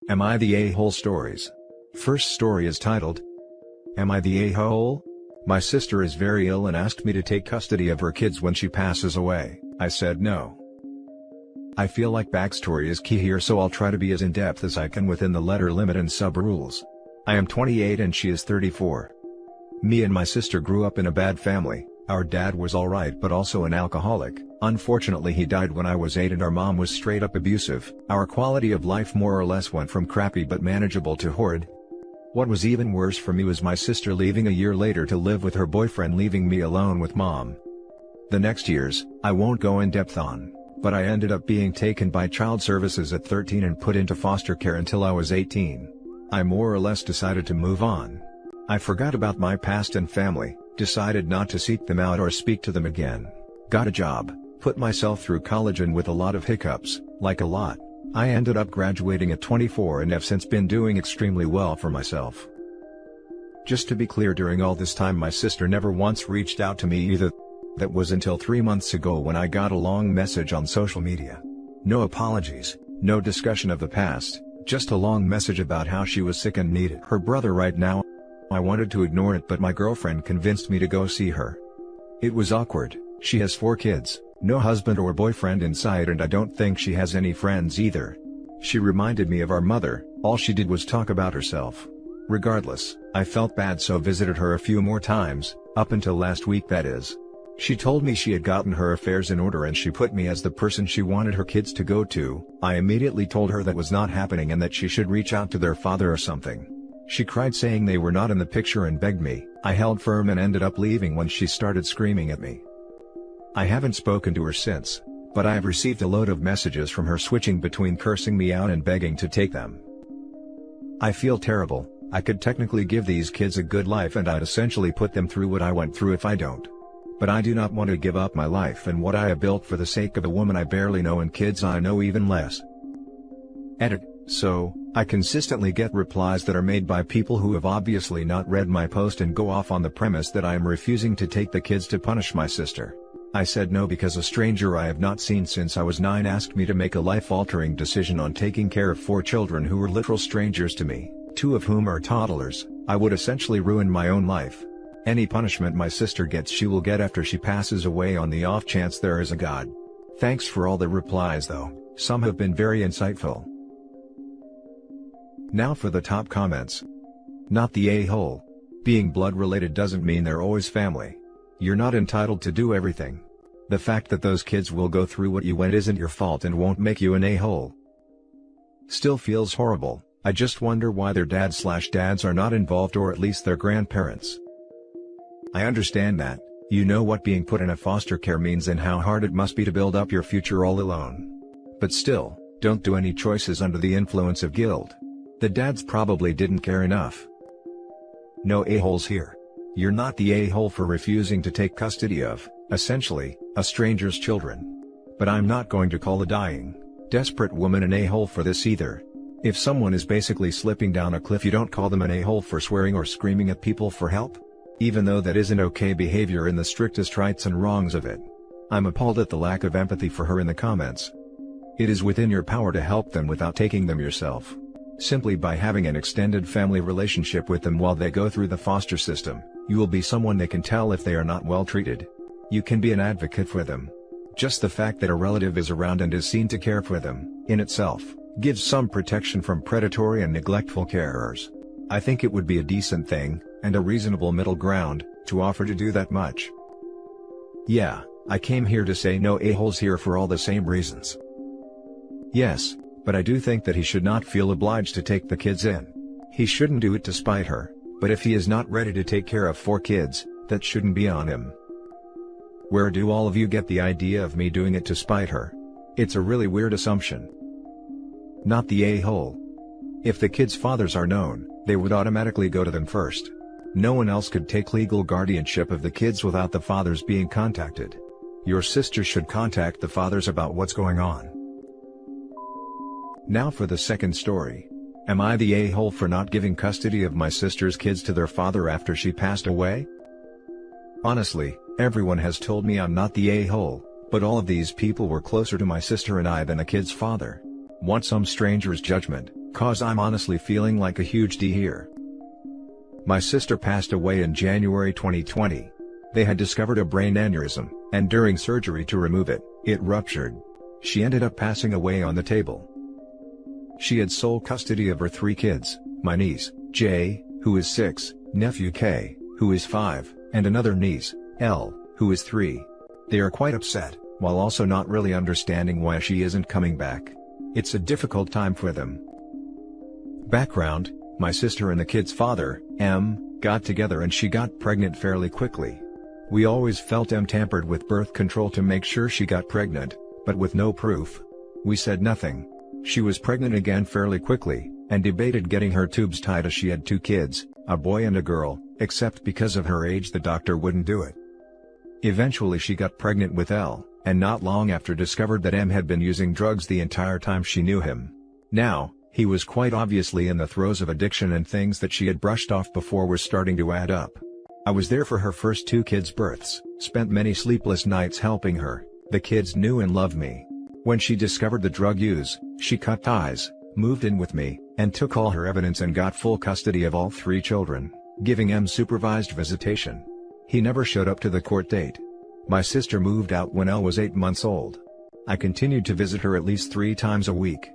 Am I the A-hole stories? First story is titled, Am I the A-hole? My sister is very ill and asked me to take custody of her kids when she passes away. I said no. I feel like backstory is key here, so I'll try to be as in-depth as I can within the letter limit and sub-rules. I am 28 and she is 34. Me and my sister grew up in a bad family. Our dad was alright but also an alcoholic. Unfortunately he died when I was 8 and our mom was straight up abusive. Our quality of life more or less went from crappy but manageable to horrid. What was even worse for me was my sister leaving a year later to live with her boyfriend, leaving me alone with mom. The next years, I won't go in depth on, but I ended up being taken by child services at 13 and put into foster care until I was 18. I more or less decided to move on. I forgot about my past and family, decided not to seek them out or speak to them again. Got a job, put myself through college, and with a lot of hiccups, like a lot, I ended up graduating at 24 and have since been doing extremely well for myself. Just to be clear, during all this time my sister never once reached out to me either. That was until 3 months ago when I got a long message on social media. No apologies, no discussion of the past, just a long message about how she was sick and needed her brother right now. I wanted to ignore it, but my girlfriend convinced me to go see her. It was awkward. She has 4 kids, no husband or boyfriend in sight, and I don't think she has any friends either. She reminded me of our mother. All she did was talk about herself. Regardless, I felt bad, so visited her a few more times, up until last week that is. She told me she had gotten her affairs in order and she put me as the person she wanted her kids to go to. I immediately told her that was not happening and that she should reach out to their father or something. She cried, saying they were not in the picture, and begged me. I held firm and ended up leaving when she started screaming at me. I haven't spoken to her since, but I have received a load of messages from her switching between cursing me out and begging to take them. I feel terrible. I could technically give these kids a good life and I'd essentially put them through what I went through if I don't. But I do not want to give up my life and what I have built for the sake of a woman I barely know and kids I know even less. Edit. So, I consistently get replies that are made by people who have obviously not read my post and go off on the premise that I am refusing to take the kids to punish my sister. I said no because a stranger I have not seen since I was 9 asked me to make a life-altering decision on taking care of 4 children who were literal strangers to me, 2 of whom are toddlers. I would essentially ruin my own life. Any punishment my sister gets she will get after she passes away, on the off chance there is a God. Thanks for all the replies though, some have been very insightful. Now for the top comments. Not the a-hole. Being blood-related doesn't mean they're always family. You're not entitled to do everything. The fact that those kids will go through what you went isn't your fault and won't make you an a-hole. Still feels horrible. I just wonder why their dads are not involved, or at least their grandparents. I understand that, you know what being put in a foster care means and how hard it must be to build up your future all alone. But still, don't do any choices under the influence of guilt. The dads probably didn't care enough. No a-holes here. You're not the a-hole for refusing to take custody of, essentially, a stranger's children. But I'm not going to call a dying, desperate woman an a-hole for this either. If someone is basically slipping down a cliff, you don't call them an a-hole for swearing or screaming at people for help. Even though that isn't okay behavior in the strictest rights and wrongs of it. I'm appalled at the lack of empathy for her in the comments. It is within your power to help them without taking them yourself. Simply by having an extended family relationship with them while they go through the foster system, you will be someone they can tell if they are not well treated. You can be an advocate for them. Just the fact that a relative is around and is seen to care for them, in itself, gives some protection from predatory and neglectful carers. I think it would be a decent thing, and a reasonable middle ground, to offer to do that much. Yeah, I came here to say no a-holes here for all the same reasons. Yes, but I do think that he should not feel obliged to take the kids in. He shouldn't do it to spite her, but if he is not ready to take care of 4 kids, that shouldn't be on him. Where do all of you get the idea of me doing it to spite her? It's a really weird assumption. Not the a-hole. If the kids' fathers are known, they would automatically go to them first. No one else could take legal guardianship of the kids without the fathers being contacted. Your sister should contact the fathers about what's going on. Now for the second story. Am I the a-hole for not giving custody of my sister's kids to their father after she passed away? Honestly, everyone has told me I'm not the a-hole, but all of these people were closer to my sister and I than the kid's father. Want some stranger's judgment? 'Cause I'm honestly feeling like a huge D here. My sister passed away in January 2020. They had discovered a brain aneurysm, and during surgery to remove it, it ruptured. She ended up passing away on the table. She had sole custody of her 3 kids, my niece, J, who is 6, nephew K, who is 5, and another niece, L, who is 3. They are quite upset, while also not really understanding why she isn't coming back. It's a difficult time for them. Background: my sister and the kid's father, M, got together and she got pregnant fairly quickly. We always felt M tampered with birth control to make sure she got pregnant, but with no proof. We said nothing. She was pregnant again fairly quickly, and debated getting her tubes tied as she had 2 kids, a boy and a girl, except because of her age the doctor wouldn't do it. Eventually she got pregnant with L, and not long after discovered that M had been using drugs the entire time she knew him. Now, he was quite obviously in the throes of addiction, and things that she had brushed off before were starting to add up. I was there for her first 2 kids' births, spent many sleepless nights helping her. The kids knew and loved me. When she discovered the drug use, she cut ties, moved in with me, and took all her evidence and got full custody of all 3 children, giving M supervised visitation. He never showed up to the court date. My sister moved out when L was 8 months old. I continued to visit her at least 3 times a week.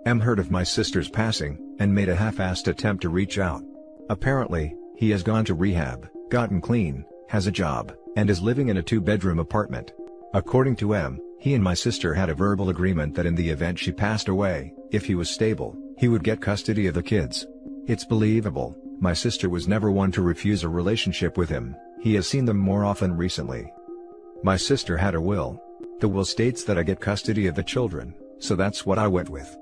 M heard of my sister's passing, and made a half-assed attempt to reach out. Apparently, he has gone to rehab, gotten clean, has a job, and is living in a 2-bedroom apartment. According to M, he and my sister had a verbal agreement that in the event she passed away, if he was stable, he would get custody of the kids. It's believable. My sister was never one to refuse a relationship with him. He has seen them more often recently. My sister had a will. The will states that I get custody of the children, so that's what I went with.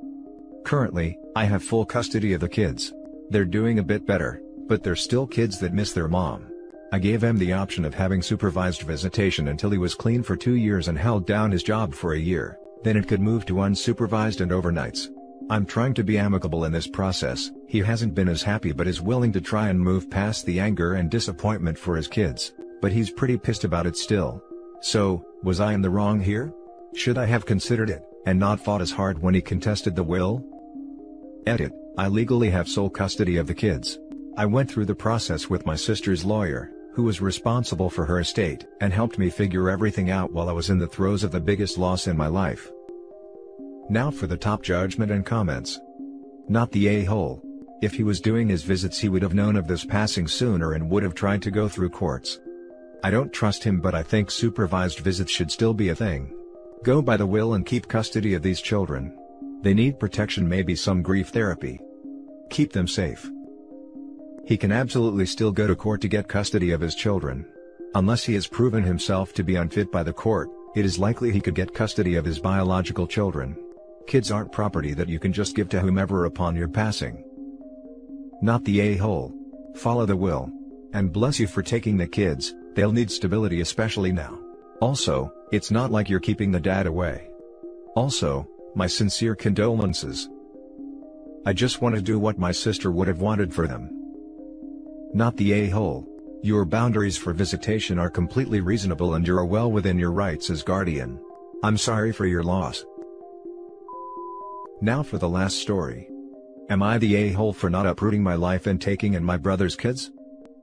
Currently, I have full custody of the kids. They're doing a bit better, but they're still kids that miss their mom. I gave him the option of having supervised visitation until he was clean for 2 years and held down his job for a year, then it could move to unsupervised and overnights. I'm trying to be amicable in this process. He hasn't been as happy but is willing to try and move past the anger and disappointment for his kids, but he's pretty pissed about it still. So, was I in the wrong here? Should I have considered it, and not fought as hard when he contested the will? Edit: I legally have sole custody of the kids. I went through the process with my sister's lawyer, who was responsible for her estate, and helped me figure everything out while I was in the throes of the biggest loss in my life. Now for the top judgment and comments. Not the a-hole. If he was doing his visits he would have known of this passing sooner and would have tried to go through courts. I don't trust him, but I think supervised visits should still be a thing. Go by the will and keep custody of these children. They need protection, maybe some grief therapy. Keep them safe. He can absolutely still go to court to get custody of his children. Unless he has proven himself to be unfit by the court, it is likely he could get custody of his biological children. Kids aren't property that you can just give to whomever upon your passing. Not the a-hole. Follow the will. And bless you for taking the kids, they'll need stability especially now. Also, it's not like you're keeping the dad away. Also, my sincere condolences. I just want to do what my sister would have wanted for them. Not the a-hole. Your boundaries for visitation are completely reasonable and you're well within your rights as guardian. I'm sorry for your loss. Now for the last story. Am I the a-hole for not uprooting my life and taking in my brother's kids?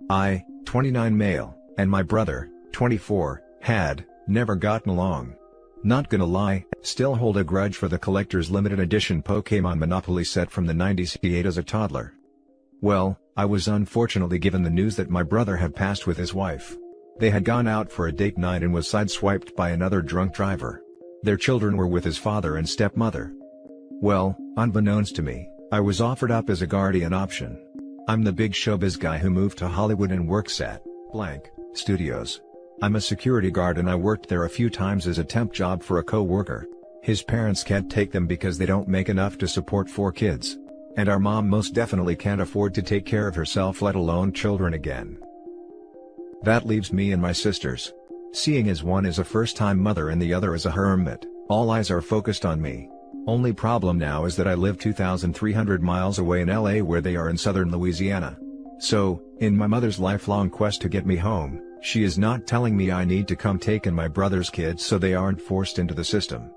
I, 29 male, and my brother, 24, had never gotten along. Not gonna lie, still hold a grudge for the collector's limited edition Pokémon Monopoly set from the 90s he ate as a toddler. Well, I was unfortunately given the news that my brother had passed with his wife. They had gone out for a date night and was sideswiped by another drunk driver. Their children were with his father and stepmother. Well, unbeknownst to me, I was offered up as a guardian option. I'm the big showbiz guy who moved to Hollywood and works at blank studios. I'm a security guard and I worked there a few times as a temp job for a co-worker. His parents can't take them because they don't make enough to support 4 kids. And our mom most definitely can't afford to take care of herself, let alone children again. That leaves me and my sisters. Seeing as one is a first-time mother and the other is a hermit, all eyes are focused on me. Only problem now is that I live 2,300 miles away in LA where they are in southern Louisiana. So, in my mother's lifelong quest to get me home, she is not telling me I need to come take in my brother's kids so they aren't forced into the system.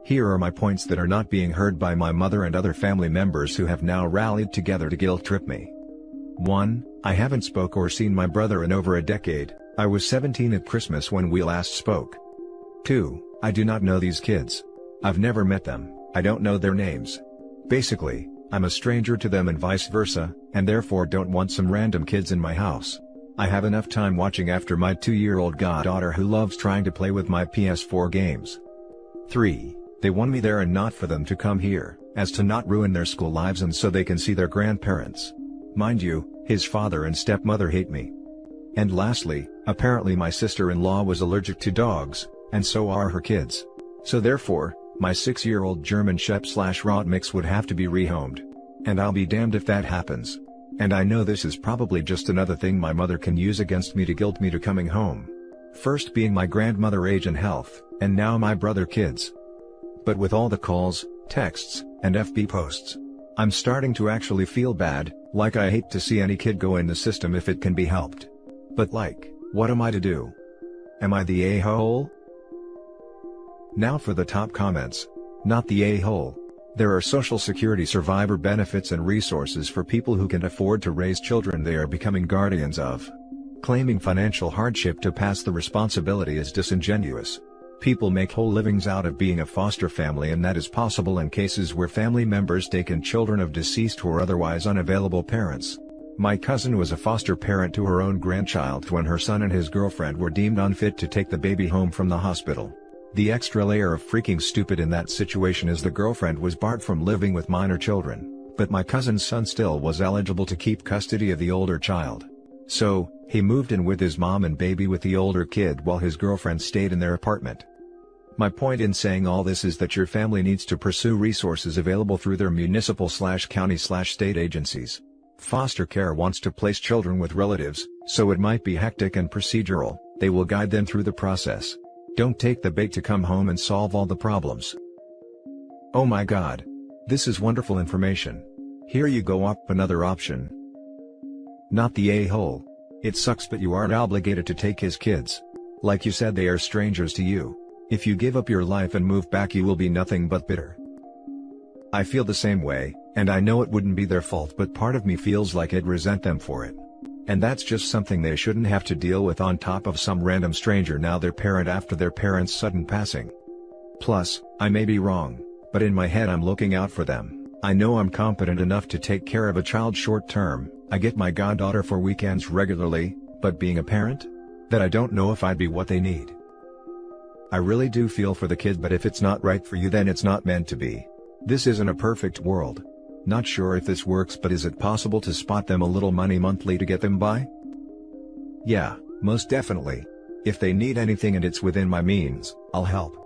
Here are my points that are not being heard by my mother and other family members who have now rallied together to guilt trip me. 1. I haven't spoke or seen my brother in over a decade. I was 17 at Christmas when we last spoke. 2. I do not know these kids. I've never met them, I don't know their names. Basically, I'm a stranger to them and vice versa, and therefore don't want some random kids in my house. I have enough time watching after my 2-year-old goddaughter who loves trying to play with my PS4 games. 3. They want me there and not for them to come here, as to not ruin their school lives and so they can see their grandparents. Mind you, his father and stepmother hate me. And lastly, apparently my sister-in-law was allergic to dogs, and so are her kids. So therefore, my 6-year-old German Shep/Rot mix would have to be rehomed. And I'll be damned if that happens. And I know this is probably just another thing my mother can use against me to guilt me to coming home. First being my grandmother age and health, and now my brother kids. But with all the calls, texts, and FB posts, I'm starting to actually feel bad, like I hate to see any kid go in the system if it can be helped. But like, what am I to do? Am I the a-hole? Now for the top comments. Not the a-hole. There are Social Security survivor benefits and resources for people who can afford to raise children they are becoming guardians of. Claiming financial hardship to pass the responsibility is disingenuous. People make whole livings out of being a foster family, and that is possible in cases where family members take in children of deceased or otherwise unavailable parents. My cousin was a foster parent to her own grandchild when her son and his girlfriend were deemed unfit to take the baby home from the hospital. The extra layer of freaking stupid in that situation is the girlfriend was barred from living with minor children, but my cousin's son still was eligible to keep custody of the older child. So, he moved in with his mom and baby with the older kid while his girlfriend stayed in their apartment. My point in saying all this is that your family needs to pursue resources available through their municipal/county/state agencies. Foster care wants to place children with relatives, so it might be hectic and procedural. They will guide them through the process. Don't take the bait to come home and solve all the problems. Oh my god. This is wonderful information. Here you go, up another option. Not the a-hole. It sucks, but you aren't obligated to take his kids. Like you said, they are strangers to you. If you give up your life and move back, you will be nothing but bitter. I feel the same way, and I know it wouldn't be their fault, but part of me feels like I'd resent them for it. And that's just something they shouldn't have to deal with on top of some random stranger, now their parent after their parents' sudden passing. Plus, I may be wrong, but in my head I'm looking out for them. I know I'm competent enough to take care of a child short term, I get my goddaughter for weekends regularly, but being a parent? That I don't know if I'd be what they need. I really do feel for the kid, but if it's not right for you, then it's not meant to be. This isn't a perfect world. Not sure if this works, but is it possible to spot them a little money monthly to get them by? Yeah, most definitely. If they need anything and it's within my means, I'll help.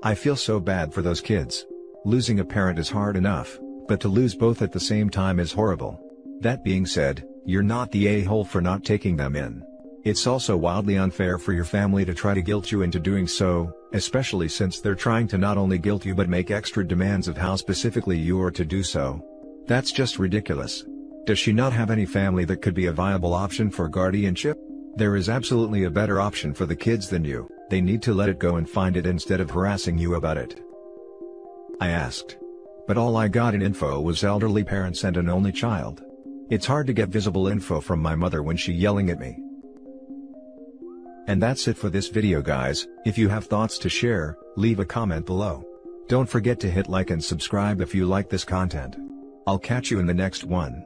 I feel so bad for those kids. Losing a parent is hard enough, but to lose both at the same time is horrible. That being said, you're not the a-hole for not taking them in. It's also wildly unfair for your family to try to guilt you into doing so, especially since they're trying to not only guilt you but make extra demands of how specifically you are to do so. That's just ridiculous. Does she not have any family that could be a viable option for guardianship? There is absolutely a better option for the kids than you. They need to let it go and find it instead of harassing you about it. I asked. But all I got in info was elderly parents and an only child. It's hard to get visible info from my mother when she's yelling at me. And that's it for this video, guys. If you have thoughts to share, leave a comment below. Don't forget to hit like and subscribe if you like this content. I'll catch you in the next one.